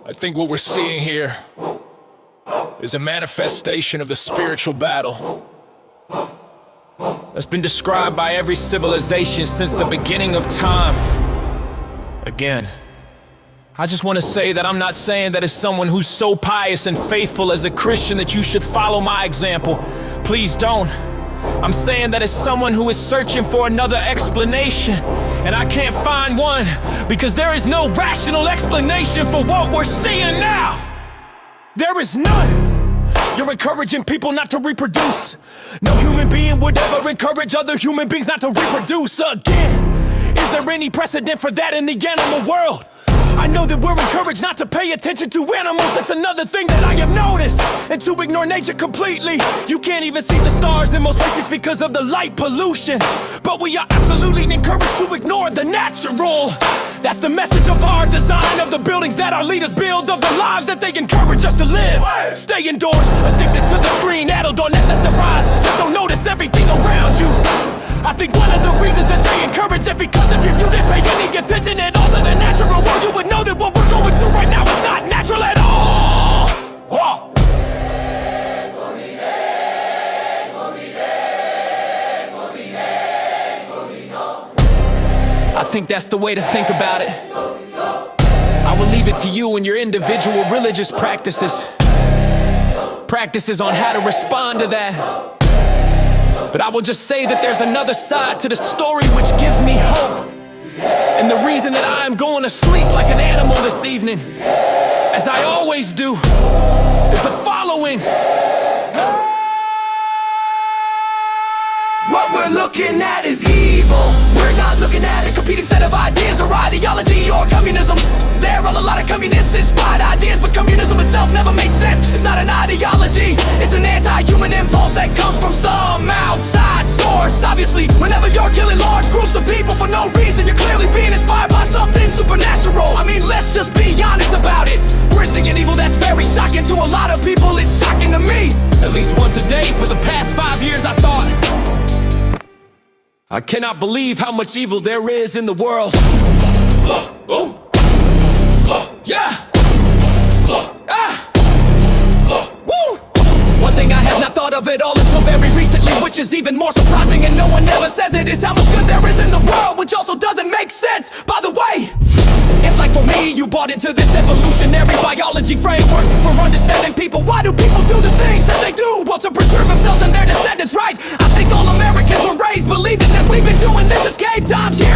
I think what we're seeing here is a manifestation of the spiritual battle that's been described by every civilization since the beginning of time. Again, I just want to say that I'm not saying that as someone who's so pious and faithful as a Christian that you should follow my example. Please don't. I'm saying that as someone who is searching for another explanation, and I can't find one because there is no rational explanation for what we're seeing now. There is none. You're encouraging people not to reproduce. No human being would ever encourage other human beings not to reproduce again. Is there any precedent for that in the animal world? I know that we're encouraged not to pay attention to animals. That's another thing that I have noticed. And to ignore nature completely. You can't even see the stars in most places because of the light pollution. But we are absolutely encouraged to ignore the natural. That's the message of our design, of the buildings that our leaders build, of the lives that they encourage us to live. Stay indoors, addicted to the screen, addled on SSRIs. Just don't notice everything around you. I think one of the reasons that they encourage it, because if you didn't pay any attention at all to the natural world, you would know that what we're going through right now is not natural at all. Whoa. I think that's the way to think about it. I will leave it to you and your individual religious practices on how to respond to that. But I will just say that there's another side to the story which gives me hope. And the reason that I am going to sleep like an animal this evening, as I always do, is the following. What we're looking at is evil. We're not looking at a competing set of ideas or ideology or communism. There are a lot of communist-inspired ideas, but communism itself never made sense. It's not an ideology, it's an anti-human impulse that comes from some outside source. Obviously, whenever you're killing large groups of people for no reason, you're clearly being inspired by something supernatural. I mean, let's just be honest about it. We're seeing evil that's very shocking to a lot of people. It's shocking to me. At least once a day for the past 5 years I thought, I cannot believe how much evil there is in the world. Oh. Yeah. Woo. One thing I have not thought of at all until very recently, which is even more surprising and no one ever says it, is how much good there is in the world, which also doesn't make sense, by the way. If like for me, you bought into this evolutionary biology framework for understanding people, why do people do the things that they do? Well, to preserve themselves and their descendants, right? I think all Americans were raised believing that we've been doing this since cave times. Years